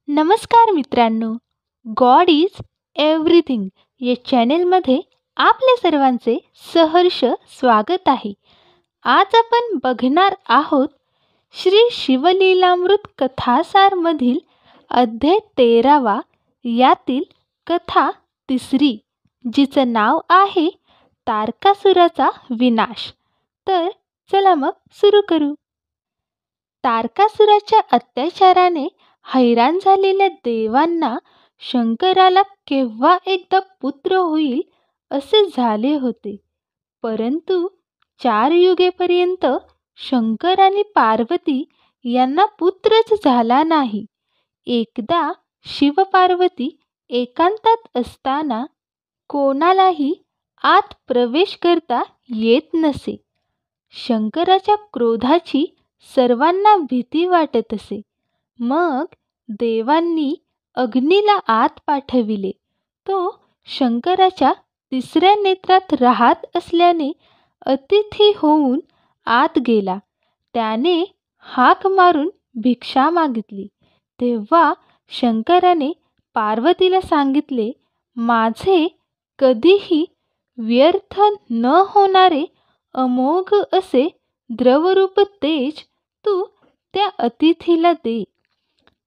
नमस्कार मित्रांनो, God is everything या चॅनेलमध्ये आपल्या सर्वांचे सहर्ष स्वागत आहे. आज आपण बघणार आहोत श्री शिवलीलामृत कथासारमधील अध्याय 13वा यातील कथा तिसरी, जिचं नाव आहे तारकासुराचा विनाश. तर चला मग सुरू करू. तारकासुराच्या अत्याचाराने हैराण झालेल्या देवांना शंकराला केव्हा एकदा पुत्र होईल असे झाले होते. परंतु 4 युगेपर्यंत शंकर आणि पार्वती यांना पुत्रच झाला नाही. एकदा शिवपार्वती एकांतात असताना कोणालाही आत प्रवेश करता येत नसे. शंकराच्या क्रोधाची सर्वांना भीती वाटत असे. मग देवांनी अग्नीला आत पाठविले. तो शंकराच्या तिसऱ्या नेत्रात राहत असल्याने अतिथी होऊन आत गेला. त्याने हाक मारून भिक्षा मागितली. तेव्हा शंकराने पार्वतीला सांगितले, माझे कधीही व्यर्थ न होणारे अमोघ असे द्रवरूप तेज तू त्या अतिथीला दे.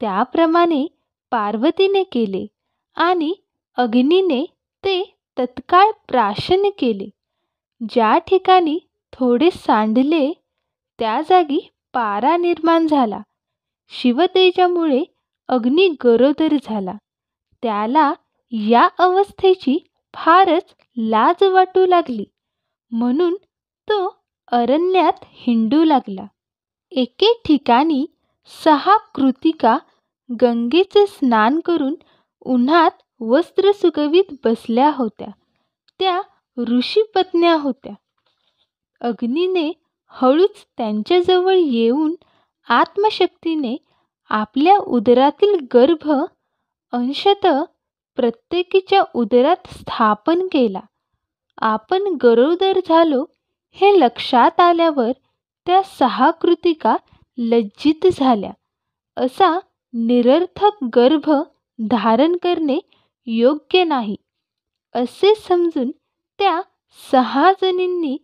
त्याप्रमाणे पार्वतीने केले आणि अग्नीने ते तत्काळ प्राशन केले. ज्या ठिकाणी थोडे सांडले त्या जागी पारा निर्माण झाला. शिवतेजामुळे अग्नी गरोदर झाला. त्याला या अवस्थेची फारच लाज वाटू लागली, म्हणून तो अरण्यात हिंडू लागला. एके ठिकाणी 6 कृतिका गंगेचे स्नान करून उन्हात वस्त्र सुकवीत बसल्या होत्या. त्या ऋषीपत्न्या होत्या. अग्नीने हळूच त्यांच्याजवळ येऊन आत्मशक्तीने आपल्या उदरातील गर्भ अंशतः प्रत्येकीच्या उदरात स्थापन केला. आपण गरोदर झालो हे लक्षात आल्यावर त्या 6 कृतिका लज्जित झाल्या. असा निरर्थक गर्भ धारण करणे योग्य नाही असे समजून त्या 6 जणींनी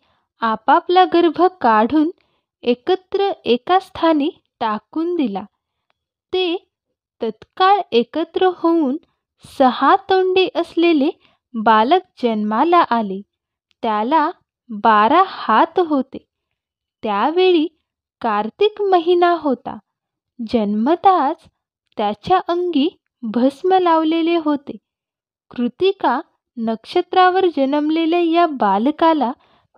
आपापला गर्भ काढून एकत्र एका स्थानी टाकून दिला. ते तत्काळ एकत्र होऊन 6 तोंडे असलेले बालक जन्माला आले. त्याला 12 हात होते. त्यावेळी कार्तिक महिना होता. जन्मताच त्याच्या अंगी भस्म लावलेले होते. कृतिका नक्षत्रावर जन्मलेल्या या बालकाला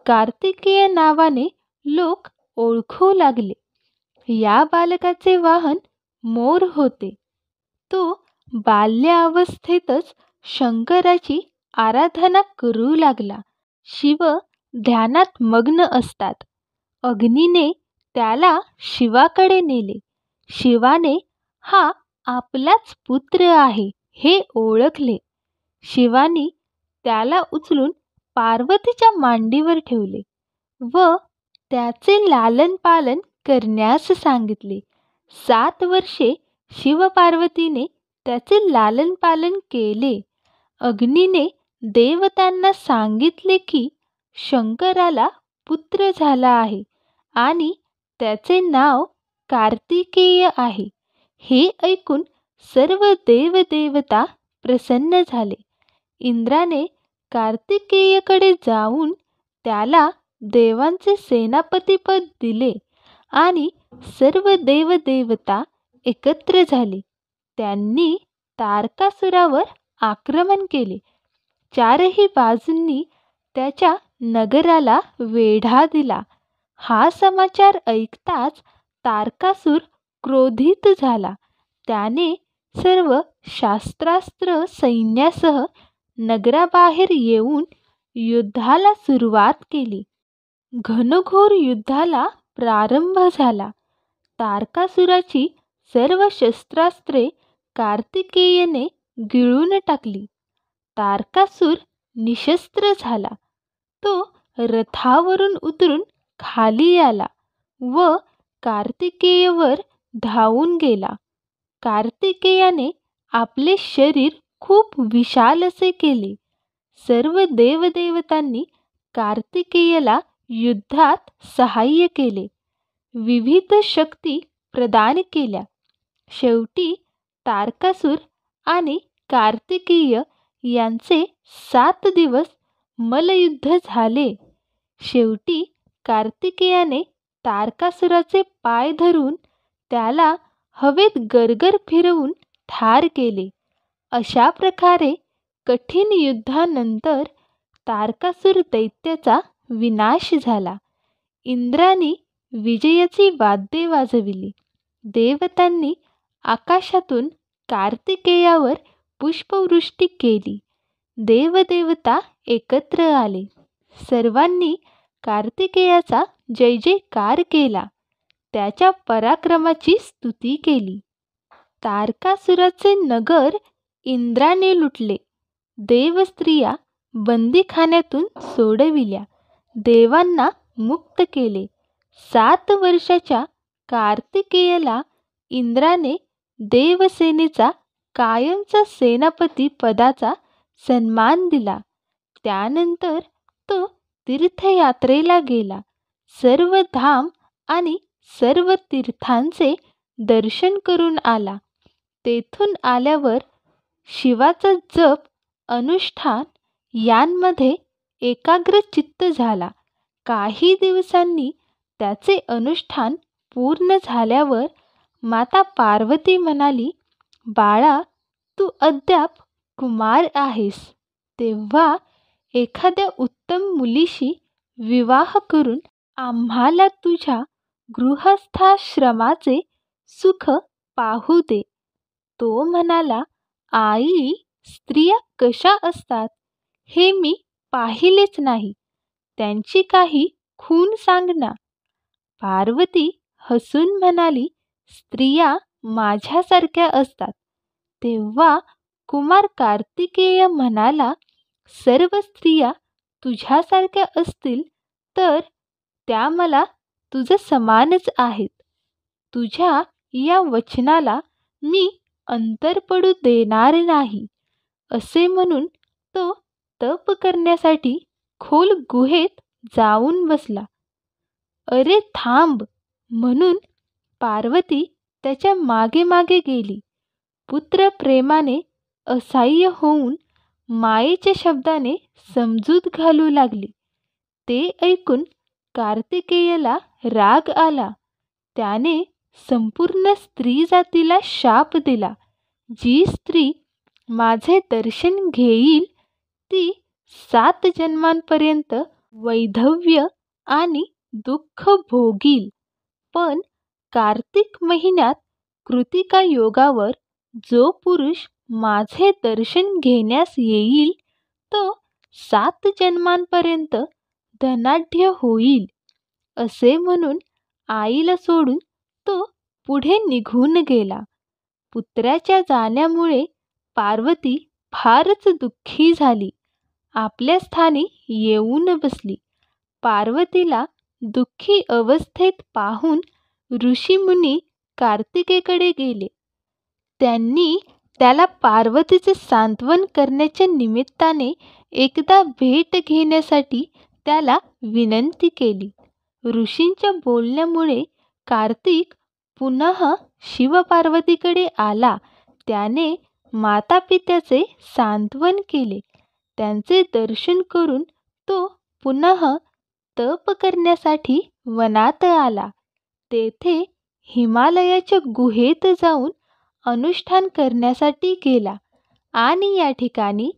कार्तिकेय नावाने लोक ओळखू लागले. या बालकाचे वाहन मोर होते. तो बाल्यावस्थेतच शंकराची आराधना करू लागला. शिव ध्यानात मग्न असतात. अग्नीने त्याला शिवाकडे नेले. शिवाने हा आपलाच पुत्र आहे हे ओळखले. शिवानी त्याला उचलून पार्वतीच्या मांडीवर ठेवले व त्याचे लालन पालन करण्यास सांगितले. 7 वर्षे शिवपार्वतीने त्याचे लालन पालन केले. अग्नीने देवतांना सांगितले की शंकराला पुत्र झाला आहे आणि त्याचे नाव कार्तिकेय आहे. हे ऐकून सर्व देवदेवता प्रसन्न झाले. इंद्राने कार्तिकेयकडे जाऊन त्याला देवांचे सेनापतिपद दिले आणि सर्व देवदेवता एकत्र झाले. त्यांनी तारकासुरावर आक्रमण केले. 4ही बाजूंनी त्याच्या नगराला वेढा दिला. हा समाचार ऐकताच तारकासूर क्रोधित झाला. त्याने सर्व शास्त्रास्त्र सैन्यासह नगराबाहेर येऊन युद्धाला सुरुवात केली. घनघोर युद्धाला प्रारंभ झाला. तारकासुराची सर्व शस्त्रास्त्रे कार्तिकेयने गिळून टाकली. तारकासूर निशस्त्र झाला. तो रथावरून उतरून खाली आला व कार्तिकेयवर धावून गेला. कार्तिकेयाने आपले शरीर खूप विशाल असे केले. सर्व देवदेवतांनी कार्तिकेयाला युद्धात सहाय्य केले. विविध शक्ती प्रदान केल्या. शेवटी तारकासूर आणि कार्तिकेय यांचे 7 दिवस मल्लयुद्ध झाले. शेवटी कार्तिकेयाने तारकासुराचे पाय धरून त्याला हवेत गरगर फिरवून ठार केले. अशा प्रकारे कठीण युद्धानंतर तारकासूर दैत्याचा विनाश झाला. इंद्राने विजयाची वाद्ये वाजविली. देवतांनी आकाशातून कार्तिकेयावर पुष्पवृष्टी केली. देवदेवता एकत्र आले. सर्वांनी कार्तिकेयाचा जय जयकार केला. त्याच्या पराक्रमाची स्तुती केली. तारकासुराचे नगर इंद्राने लुटले. देवस्त्रिया बंदीखान्यातून सोडविल्या. देवांना मुक्त केले. 7 वर्षाच्या कार्तिकेयाला इंद्राने देवसेनेचा कायमचा सेनापती पदाचा सन्मान दिला. त्यानंतर तो तीर्थयात्रेला गेला. सर्व धाम आणि सर्व तीर्थांचे दर्शन करून आला. तेथून आल्यावर शिवाचा जप, अनुष्ठान यांमध्ये एकाग्र चित्त झाला. काही दिवसांनी त्याचे अनुष्ठान पूर्ण झाल्यावर माता पार्वती म्हणाली, बाळा, तू अद्याप कुमार आहेस, तेव्हा एखाद्या उत्तम मुलीशी विवाह करून आम्हाला तुझ्या गृहस्थाश्रमाचे सुख पाहू दे. तो म्हणाला, आई, स्त्रिया कशा असतात हे मी पाहिलेच नाही. त्यांची काही खूण सांग ना. पार्वती हसून म्हणाली, स्त्रिया माझ्यासारख्या असतात. तेव्हा कुमार कार्तिकेय म्हणाला, सर्व स्त्रिया तुझ्यासारख्या असतील तर त्या मला तुझ समानच आहेत. तुझ्या या वचनाला मी अंतर पडू देणार नाही. असे म्हणून तो तप करण्यासाठी खोल गुहेत जाऊन बसला. अरे थांब, म्हणून पार्वती त्याच्या मागे मागे गेली. पुत्र प्रेमाने असह्य होऊन मायेच्या शब्दाने समजूत घालू लागली. ते ऐकून कार्तिकेयाला राग आला. त्याने संपूर्ण स्त्री जातीला शाप दिला. जी स्त्री माझे दर्शन घेईल ती 7 जन्मांपर्यंत वैधव्य आणि दुःख भोगील. पण कार्तिक महिन्यात कृतिका योगावर जो पुरुष माझे दर्शन घेण्यास येईल तो 7 जन्मांपर्यंत धनाढ्य होईल. असे म्हणून आईला सोडून तो पुढे निघून गेला. पुत्राच्या जाण्यामुळे पार्वती फारच दुःखी झाली. आपल्या स्थानी येऊन बसली. पार्वतीला दुःखी अवस्थेत पाहून ऋषीमुनी कार्तिकेकडे गेले. त्यांनी त्याला पार्वतीचे सांत्वन करण्याच्या निमित्ताने एकदा भेट घेण्यासाठी त्याला विनंती केली. ऋषींच्या बोलण्यामुळे कार्तिक पुन्हा शिवपार्वतीकडे आला. त्याने मातापित्याचे सांत्वन केले. त्यांचे दर्शन करून तो पुन्हा तप करण्यासाठी वनात आला. तेथे हिमालयाच्या गुहेत जाऊन अनुष्ठान करण्यासाठी गेला. आणि या ठिकाणी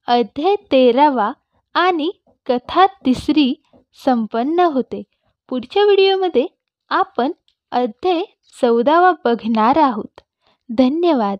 अध्याय 13वा आणि कथा 3री संपन्न होते. पुढच्या व्हिडिओमध्ये आपण अध्याय 14वा बघणार आहोत. धन्यवाद.